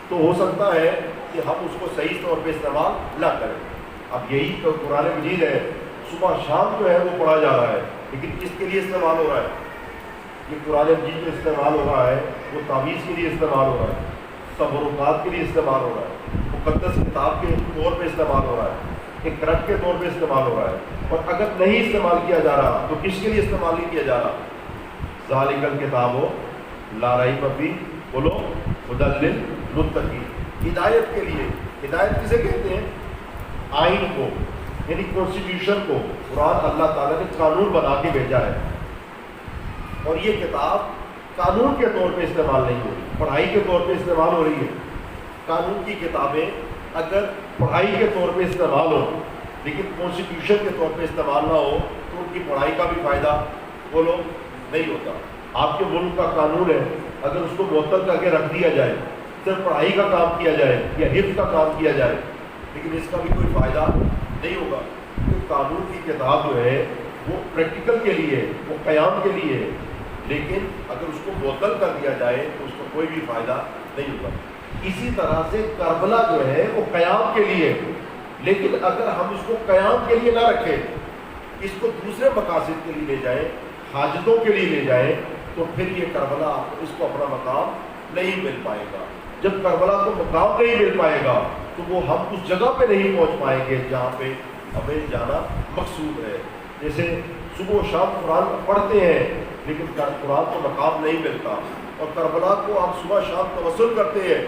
تو ہو سکتا ہے کہ ہم اس کو صحیح طور پہ استعمال نہ کریں. اب یہی تو قرآن مجید ہے، صبح شام جو ہے وہ پڑھا جا رہا ہے، لیکن کس کے لیے استعمال ہو رہا ہے؟ یہ قرآن مجید جو استعمال ہو رہا ہے وہ تعویذ کے لیے استعمال ہو رہا ہے، تبرکات کے لیے استعمال ہو رہا ہے، مقدس کتاب کے طور پہ استعمال ہو رہا ہے، ایک رٹ کے طور پہ استعمال ہو رہا ہے. اور اگر نہیں استعمال کیا جا رہا تو کس کے لیے استعمال نہیں کیا جا رہا؟ ذالک الکتاب لا ریب فیہ بولو ھدی للمتقین، ہدایت کے لیے. ہدایت کسے کہتے ہیں؟ آئین کو، یعنی کانسٹیٹیوشن کو. قرآن اللہ تعالیٰ نے قانون بنا کے بھیجا ہے، اور یہ کتاب قانون کے طور پہ استعمال نہیں ہو رہی، پڑھائی کے طور پہ استعمال ہو رہی ہے. قانون کی کتابیں اگر پڑھائی کے طور پہ استعمال ہو لیکن کانسٹیٹیوشن کے طور پہ استعمال نہ ہو تو ان کی پڑھائی کا بھی فائدہ بولو نہیں ہوتا. آپ کے ملک کا قانون ہے، اگر اس کو معطل کر کے رکھ دیا جائے، صرف پڑھائی کا کام کیا جائے یا حفظ کا کام کیا جائے، لیکن اس کا بھی کوئی فائدہ نہیں ہوگا. کیونکہ قانون کی کتاب جو ہے وہ پریکٹیکل کے لیے، وہ قیام کے لیے ہے، لیکن اگر اس کو معطل کر دیا جائے تو اس کو کوئی بھی فائدہ نہیں ہوگا. اسی طرح سے کربلا جو ہے وہ قیام کے لیے، لیکن اگر ہم اس کو قیام کے لیے نہ رکھیں، اس کو دوسرے مقاصد کے لیے لے جائیں، حاجتوں کے لیے لے جائیں، تو پھر یہ کربلا اس کو اپنا مقام نہیں مل پائے گا. جب کربلا کو مقام نہیں مل پائے گا تو وہ ہم اس جگہ پہ نہیں پہنچ پائیں گے جہاں پہ ہمیں جانا مقصود ہے. جیسے صبح و شام قرآن پڑھتے ہیں لیکن قرآن کو مقام نہیں ملتا، اور کربلا کو آپ صبح شام توسل کرتے ہیں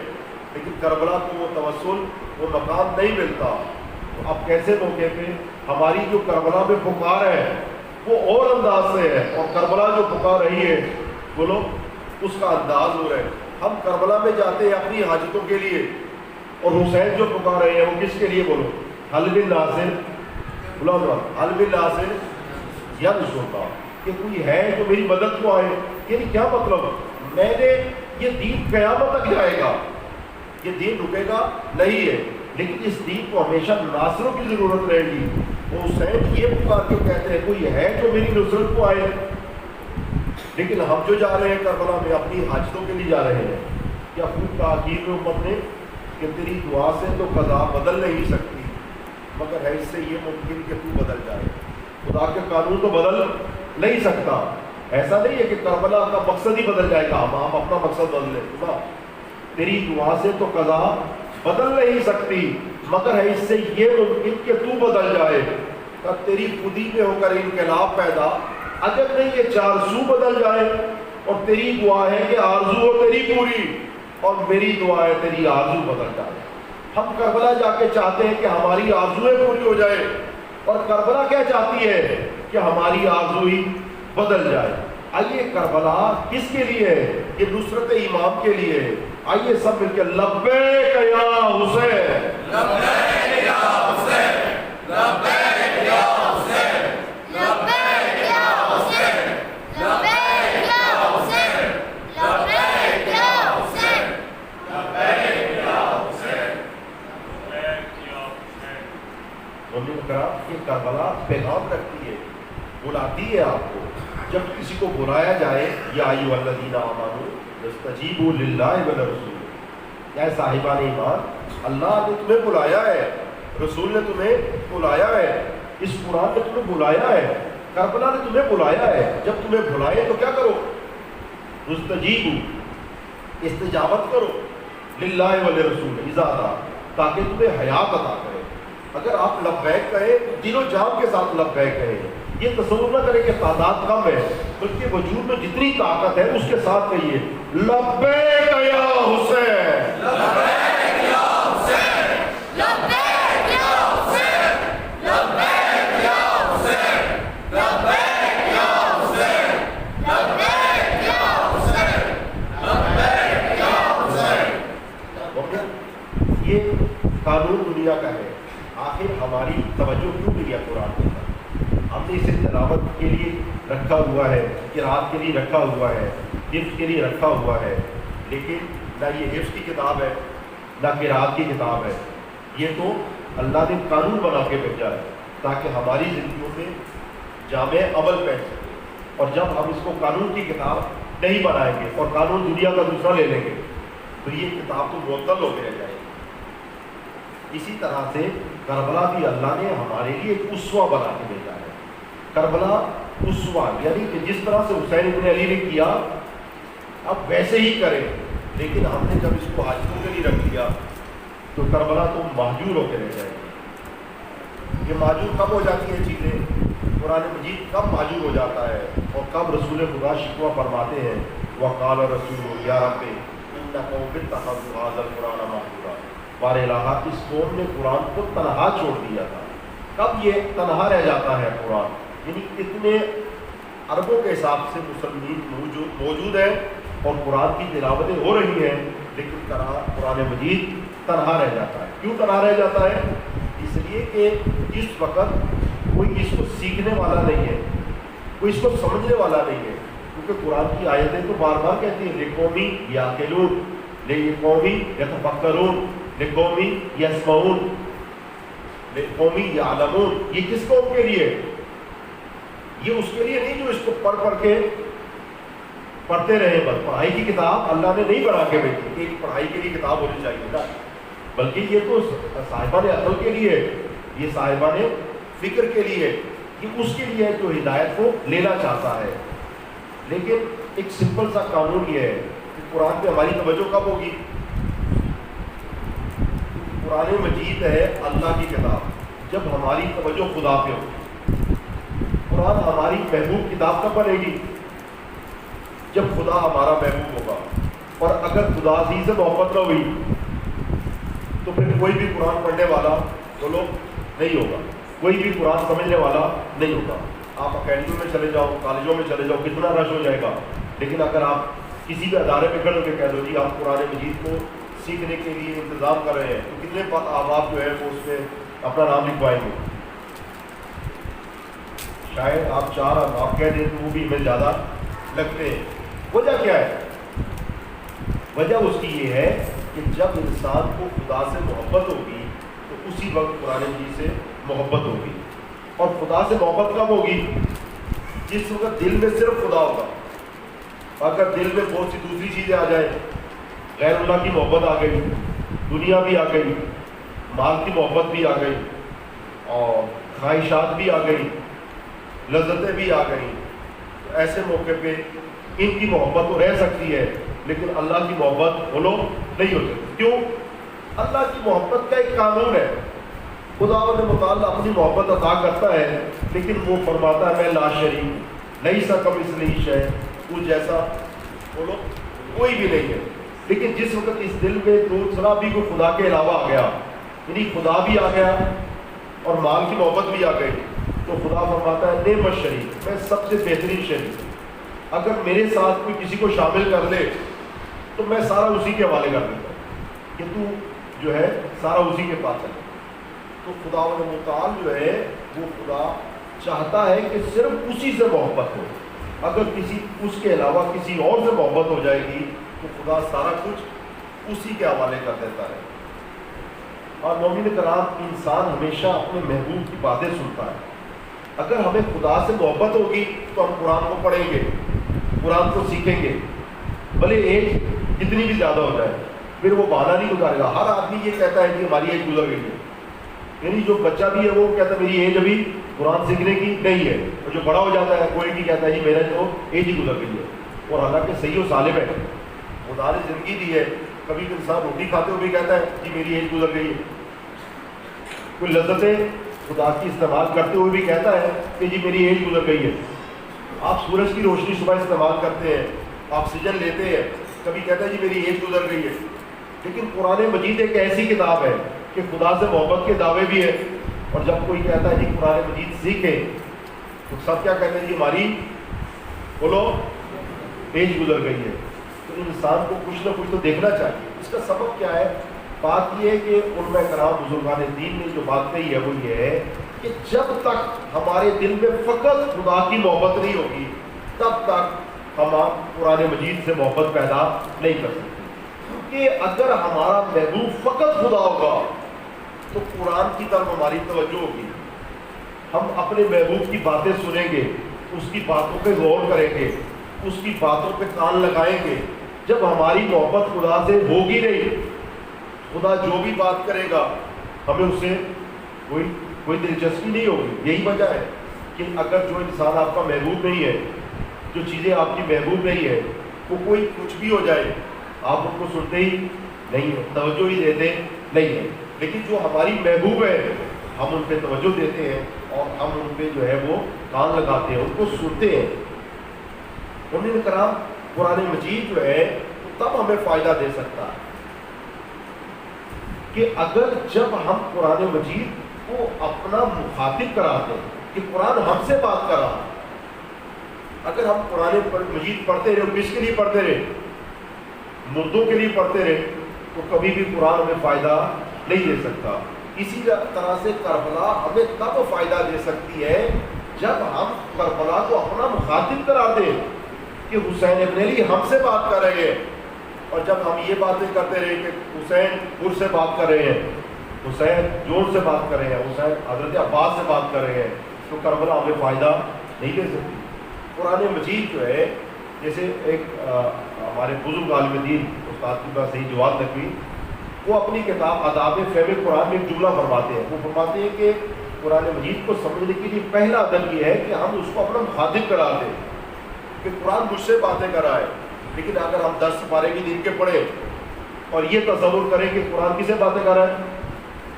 لیکن کربلا کو وہ توسل، وہ مقام نہیں ملتا. تو اب کیسے موقع پہ ہماری جو کربلا میں پکار ہے وہ اور انداز سے ہے، اور کربلا جو پکار رہی ہے بولو اس کا انداز ہو رہا ہے. ہم کربلا میں جاتے ہیں اپنی حاجتوں کے لیے، اور حسین جو پکار رہے ہیں وہ کس کے لیے؟ بولو حل بالناصر، بلا حل بالناصر یا نصرتا، کہ کوئی ہے جو میری مدد کو آئے. یعنی کیا مطلب؟ میں نے یہ دین قیامت تک جائے گا، یہ دین رکے گا نہیں ہے، لیکن اس دین کو ہمیشہ ناصروں کی ضرورت رہے گی. وہ حسین یہ پکار کے کہتے ہیں کوئی ہے جو میری نصرت کو آئے. لیکن ہم جو جا رہے ہیں کربلا میں اپنی حاجتوں کے لیے جا رہے ہیں. کیا خوب تاکید میں امت نے کہ تیری دعا سے تو قضا بدل نہیں سکتی، مگر ہے اس سے یہ ممکن کہ تو بدل جائے. خدا کے قانون تو بدل نہیں سکتا. ایسا نہیں ہے کہ کربلا کا مقصد ہی بدل جائے گا، ہم اپنا مقصد بدل لیں. خدا تیری دعا سے تو قضا بدل نہیں سکتی، مگر ہے اس سے یہ ممکن کہ تو بدل جائے. تب تیری خودی میں ہو کر انقلاب پیدا، اگر نہیں یہ چار سو بدل جائے. اور تیری دعا ہے کہ آرزو ہو تیری پوری، اور میری دعا ہے تیری آرزو بدل جائے. ہم کربلا جا کے چاہتے ہیں کہ ہماری آرزویں پوری ہو جائے، اور کربلا کیا چاہتی ہے کہ ہماری آرزو ہی بدل جائے. آئیے کربلا کس کے لیے ہے؟ یہ نصرت امام کے لیے ہے. آئیے سب مل کے لبیک یا حسین، لبیک یا حسین، لبیک یا حسین، لبیک یا حسین، لبیک یا حسین، لبیک یا حسین، لبیک یا حسین، لبیک یا حسین. یہ کربلا پیغام رکھتی ہے، بلاتی ہے آپ کو. جب کسی کو بلایا جائے یا ایھا الذین آمنوا استجیبوا للہ وللرسول، اے صاحبان ایمان، اللہ نے تمہیں بلایا ہے، رسول نے تمہیں بلایا ہے، اس قرآن نے تمہیں بلایا ہے، کربلا نے تمہیں بلایا ہے. جب تمہیں بلائے تو کیا کرو؟ استجیبوا، استجابت کرو، للہ وللرسول اذا دعا، تاکہ تمہیں حیات عطا کرے. اگر آپ لبیک کہیں تو دل و جان کے ساتھ لبیک کہیں. یہ تصور نہ کریں کہ تعداد کم ہے، بلکہ وجود میں جتنی طاقت ہے اس کے ساتھ کہیے لبیک یا حسین، لبیک یا حسین، لبیک یا حسین، لبیک یا حسین، لبیک یا حسین، لبیک یا حسین، لبیک یا حسین. یہ قانون دنیا کا ہے. آخر ہماری توجہ کیوں نہیں ہے قرآن کے ساتھ؟ ہم نے اسے تلاوت کے لیے رکھا ہوا ہے، قرات کے لیے رکھا ہوا ہے، حفظ کے لیے رکھا ہوا ہے، لیکن نہ یہ حفظ کی کتاب ہے نہ قرات کی کتاب ہے. یہ تو اللہ نے قانون بنا کے بھیجا ہے تاکہ ہماری زندگیوں میں جامع عمل پہن سکے. اور جب ہم اس کو قانون کی کتاب نہیں بنائیں گے اور قانون دنیا کا دوسرا لے لیں گے تو یہ کتاب تو معطل ہو کے رہ جائے گی۔ اسی طرح سے کربلا بھی اللہ نے ہمارے لیے ایک اسوہ بنا کے بھیجا ہے۔ کربلا اسوہ یعنی کہ جس طرح سے حسین ابن علی نے کیا اب ویسے ہی کریں، لیکن ہم نے جب اس کو حاجتوں کے لیے رکھ دیا تو کربلا تو مہجور ہو کے رہ جائے گی۔ یہ مہجور کب ہو جاتی ہیں چیزیں؟ قرآن مجید کب مہجور ہو جاتا ہے اور کب رسول خدا شکوہ فرماتے ہیں وقال رسول یا رب ان قوم اتخذوا هذا القرآن مہجورا، بار الہ اس قوم نے قرآن کو تنہا چھوڑ دیا تھا۔ کب یہ تنہا رہ جاتا ہے قرآن؟ یعنی اتنے اربوں کے حساب سے مسلمین موجود ہیں اور قرآن کی تلاوتیں ہو رہی ہیں، لیکن قرآن مجید تنہا رہ جاتا ہے۔ کیوں تنہا رہ جاتا ہے؟ اس لیے کہ اس وقت کوئی اس کو سیکھنے والا نہیں ہے، کوئی اس کو سمجھنے والا نہیں ہے، کیونکہ قرآن کی آیتیں تو بار بار کہتی ہیں لقومی یعقلون، لقومی یتفکرون، لقومی یسمعون، لقومی یعلمون۔ یہ کس قوم کے لیے؟ یہ اس کے لیے نہیں جو اس کو پڑھ پڑھ کے پڑھتے رہے بس۔ پڑھائی کی کتاب اللہ نے نہیں بنا کے بھیجی، ایک پڑھائی کے لیے کتاب ہونی چاہیے نا، بلکہ یہ تو صاحبان عقل کے لیے، یہ صاحبان فکر کے لیے، یہ اس کے لیے جو ہدایت کو لینا چاہتا ہے۔ لیکن ایک سمپل سا قانون یہ ہے کہ قرآن پہ ہماری توجہ کب ہوگی؟ قرآن مجید ہے اللہ کی کتاب، جب ہماری توجہ خدا پہ ہوگی۔ قرآن ہماری محبوب کتاب کب بنے گی؟ جب خدا ہمارا محبوب ہوگا، اور اگر خدا عزیز سے محبت نہ ہوئی تو پھر کوئی بھی قرآن پڑھنے والا بولو نہیں ہوگا، کوئی بھی قرآن سمجھنے والا نہیں ہوگا۔ آپ اکیڈمیوں میں چلے جاؤ، کالجوں میں چلے جاؤ، کتنا رش ہو جائے گا، لیکن اگر آپ کسی بھی ادارے میں کھڑے ہو کے کہہ دو جی آپ قرآن مجید کو سیکھنے کے لیے انتظام کر رہے ہیں، تو کتنے احباب جو ہے وہ اس میں اپنا نام لکھوائیں گے؟ شاید آپ 4 احباب کہہ دیں تو وہ بھی ہمیں زیادہ لگتے ہیں۔ وجہ کیا ہے؟ وجہ اس کی یہ ہے کہ جب انسان کو خدا سے محبت ہوگی تو اسی وقت قرآن مجید سے محبت ہوگی۔ اور خدا سے محبت کب ہوگی؟ جس وقت دل میں صرف خدا ہوگا۔ اگر دل میں بہت سی دوسری چیزیں آ جائیں، غیر اللہ کی محبت آ گئی، دنیا بھی آ گئی، مال کی محبت بھی آ گئی، اور خواہشات بھی آ گئی، لذتیں بھی آ گئی، تو ایسے موقع پہ ان کی محبت تو رہ سکتی ہے لیکن اللہ کی محبت بولو نہیں ہو سکتی۔ کیوں؟ اللہ کی محبت کا ایک قانون ہے، خدا متعال اپنی محبت عطا کرتا ہے لیکن وہ فرماتا ہے میں لا شریک نہیں سا کمثلہ شیء، وہ جیسا بولو کوئی بھی نہیں ہے۔ لیکن جس وقت اس دل میں دوسرا بھی کوئی خدا کے علاوہ آ گیا، یعنی خدا بھی آ گیا اور مال کی محبت بھی آ گئی، تو خدا فرماتا ہے نعم الشریک، میں سب سے بہترین شریک۔ اگر میرے ساتھ کوئی کسی کو شامل کر لے تو میں سارا اسی کے حوالے کر دیتا ہوں کہ تو جو ہے سارا اسی کے پاس ہے۔ تو خدا متعال جو ہے وہ خدا چاہتا ہے کہ صرف اسی سے محبت ہو۔ اگر کسی اس کے علاوہ کسی اور سے محبت ہو جائے گی تو خدا سارا کچھ اسی کے حوالے کر دیتا ہے۔ اور مومن کرام، انسان ہمیشہ اپنے محبوب کی باتیں سنتا ہے۔ اگر ہمیں خدا سے محبت ہوگی تو ہم قرآن کو پڑھیں گے، قرآن کو سیکھیں گے، بھلے ایج جتنی بھی زیادہ ہو جائے، پھر وہ بہانہ نہیں گزارے گا۔ ہر آدمی یہ کہتا ہے کہ ہماری ایج گزر گئی ہے، یعنی جو بچہ بھی ہے وہ کہتا ہے میری ایج ابھی قرآن سیکھنے کی نہیں ہے، اور جو بڑا ہو جاتا ہے کوئی بھی کہتا ہے جی میرا تو ایج ہی گزر گئی ہے۔ اور حالانکہ صحیح و سالم ہے، خدا نے زندگی دی ہے، کبھی انسان روٹی کھاتے ہوئے بھی کہتا ہے جی میری ایج گزر گئی ہے، کوئی لذتیں خدا کی استعمال کرتے ہوئے بھی کہتا ہے کہ جی میری ایج گزر گئی ہے۔ آپ سورج کی روشنی صبح استعمال کرتے ہیں، آکسیجن لیتے ہیں، کبھی کہتا ہے جی میری ایج گزر گئی ہے۔ لیکن قرآن مجید ایک ایسی کتاب ہے کہ خدا سے محبت کے دعوے بھی ہے، اور جب کوئی کہتا ہے جی قرآن مجید سیکھیں تو سب کیا کہتے ہیں جی ہماری بولو ایج گزر گئی ہے۔ تو انسان کو کچھ نہ کچھ تو دیکھنا چاہیے۔ اس کا سبب کیا ہے؟ بات یہ ہے کہ علماء کرام بزرگان دین نے جو بات کہی ہے وہ یہ ہے کہ جب تک ہمارے دل میں فقط خدا کی محبت نہیں ہوگی تب تک ہم قرآن مجید سے محبت پیدا نہیں کر سکتے۔ کیونکہ اگر ہمارا محبوب فقط خدا ہوگا تو قرآن کی طرف ہماری توجہ ہوگی، ہم اپنے محبوب کی باتیں سنیں گے، اس کی باتوں پہ غور کریں گے، اس کی باتوں پہ کان لگائیں گے، جب ہماری محبت خدا سے ہوگی نہیں، خدا جو بھی بات کرے گا ہمیں اس سے کوئی دلچسپی نہیں ہوگی. یہی وجہ ہے کہ اگر جو انسان آپ کا محبوب نہیں ہے، جو چیزیں آپ کی محبوب نہیں ہے، وہ کوئی کچھ بھی ہو جائے آپ ان کو سنتے ہی نہیں ہیں، توجہ ہی دیتے نہیں ہیں. لیکن جو ہماری محبوب ہے ہم ان پہ توجہ دیتے ہیں اور ہم ان پہ جو ہے وہ کان لگاتے ہیں، ان کو سنتے ہیں. مومنین کرام، قرآن مجید جو ہے تب ہمیں فائدہ دے سکتا ہے کہ اگر جب ہم قرآن مجید کو اپنا مخاطب کراتے ہیں کہ قرآن ہم سے بات کر رہا. اگر ہم قرآن مجید پڑھتے رہے، کس کے لیے پڑھتے رہے؟ مردوں کے لیے پڑھتے رہے، تو کبھی بھی قرآن ہمیں فائدہ نہیں دے سکتا. اسی طرح سے کربلا ہمیں تب فائدہ دے سکتی ہے جب ہم کربلا کو اپنا مخاطب کراتے ہیں کہ حسین ابن علی ہم سے بات کر رہے ہیں. اور جب ہم یہ باتیں کرتے رہے کہ حسین پور سے بات کر رہے ہیں، حسین جون سے بات کر رہے ہیں، حسین حضرت عباس سے بات کر رہے ہیں، تو کربلا ہمیں فائدہ نہیں دے سکتی. قرآن مجید جو ہے، جیسے ایک ہمارے بزرگ عالم دین استاد کی بات صحیح جواد نقوی، وہ اپنی کتاب آداب فہم قرآن میں ایک جملہ فرماتے ہیں. وہ فرماتے ہیں کہ قرآن مجید کو سمجھنے کے لیے پہلا ادب یہ ہے کہ ہم اس کو اپنا مخاطب کرا دیں کہ قرآن مجھ سے باتیں کر رہا ہے. لیکن اگر ہم 10 سپارے کی دن کے پڑھیں اور یہ تصور کریں کہ قرآن کسے باتیں کر رہا ہے؟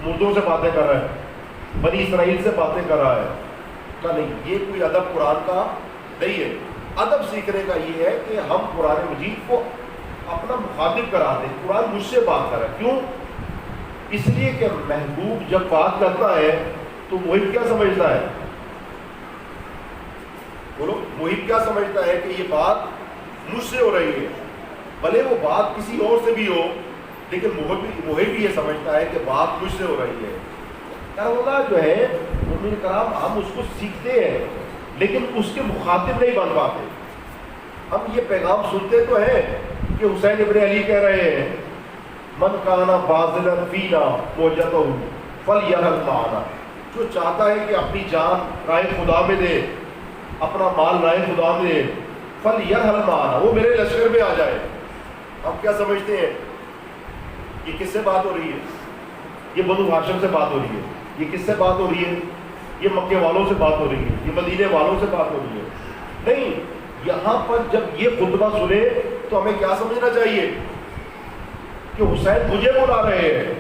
مردوں سے باتیں کر رہا ہے، بنی اسرائیل سے باتیں کر رہا ہے، کہ نہیں، یہ کوئی ادب قرآن کا نہیں ہے. ادب سیکھنے کا یہ ہے کہ ہم قرآن مجید کو اپنا مخاطب کرا دیں. قرآن مجھ سے بات کر رہا ہے. کیوں؟ اس لیے کہ محبوب جب بات کرتا ہے تو محب کیا سمجھتا ہے؟ بولو، محب کیا سمجھتا ہے کہ یہ بات مجھ سے ہو رہی ہے. بھلے وہ بات کسی اور سے بھی ہو، لیکن محب یہ سمجھتا ہے کہ بات مجھ سے ہو رہی ہے. کربلا جو ہے مومنین کرام، ہم اس کو سیکھتے ہیں لیکن اس کے مخاطب نہیں بن پاتے. ہم یہ پیغام سنتے تو ہیں کہ حسین ابن علی کہہ رہے ہیں من کانا باذلا فینا موجتہ فلیرحم معنا. جو چاہتا ہے کہ اپنی جان راہ خدا میں دے، اپنا مال راہ خدا میں دے، فلیرحم معنا، وہ میرے لشکر میں آ جائے. ہم کیا سمجھتے ہیں؟ یہ کس سے بات ہو رہی ہے؟ یہ بنو ہاشم سے بات ہو رہی ہے. یہ کس سے بات ہو رہی ہے؟ یہ مکے والوں سے بات ہو رہی ہے، یہ مدینے والوں سے بات ہو رہی ہے. نہیں، یہاں پر جب یہ خطبہ سنے تو ہمیں کیا سمجھنا چاہیے کہ حسین مجھے بلا رہے ہیں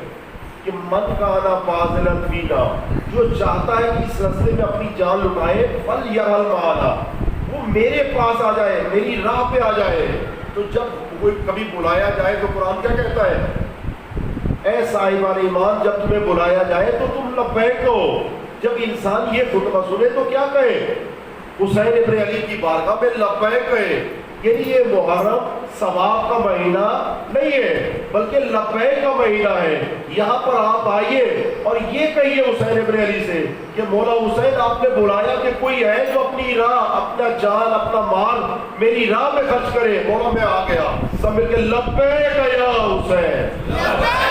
کہ من کانا باذلا فینا، جو چاہتا ہے کہ اس راستے میں اپنی جان لٹائے، فلیرحم معنا، وہ میرے پاس آ جائے، میری راہ پہ آ جائے. تو جب کوئی کبھی بلایا جائے تو قرآن کیا کہتا ہے؟ اے صاحبان ایمان، جب تمہیں بلایا جائے تو تم لبیک کہو. جب انسان یہ خطبہ سنے تو کیا کہے؟ حسین ابن علی کی بارگاہ میں لبیک کہے. یعنی یہ محرم ثواب کا مہینہ نہیں ہے بلکہ لبیک کا مہینہ ہے. یہاں پر آپ آئیے اور یہ کہیے حسین ابن علی سے کہ مولا حسین، آپ نے بلایا کہ کوئی ہے جو اپنی راہ، اپنا جان، اپنا مال میری راہ میں خرچ کرے. مولا میں آ گیا. سب مل کے لبیک یا حسین.